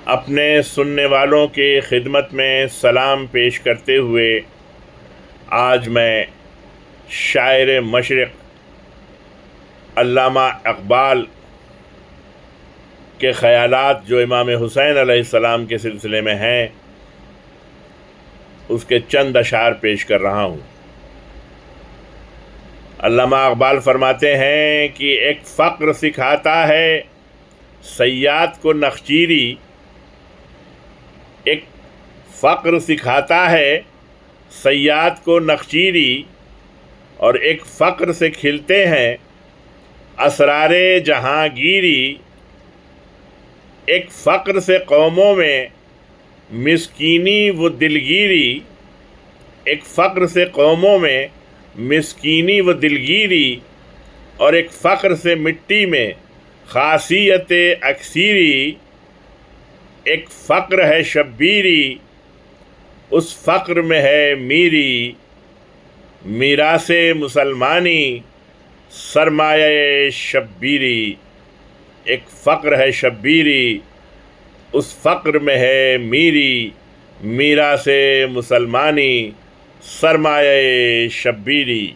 اپنے سننے والوں کی خدمت میں سلام پیش کرتے ہوئے آج میں شاعر مشرق علامہ اقبال کے خیالات جو امام حسین علیہ السلام کے سلسلے میں ہیں اس کے چند اشعار پیش کر رہا ہوں۔ علامہ اقبال فرماتے ہیں کہ ایک فقر سکھاتا ہے صیاد کو نخچیری، ایک فقر سکھاتا ہے صیاد کو نخچیری، اور ایک فقر سے کھلتے ہیں اسرار جہانگیری۔ ایک فقر سے قوموں میں مسکینی و دلگیری، ایک فقر سے قوموں میں مسکینی و دلگیری، اور ایک فقر سے مٹی میں خاصیت اکثیری۔ ایک فقر ہے شبیری، اس فقر میں ہے میری، میراث مسلمانی سرمایہ شبیری۔ ایک فقر ہے شبیری، اس فقر میں ہے میری، میراث مسلمانی سرمایہ شبیری۔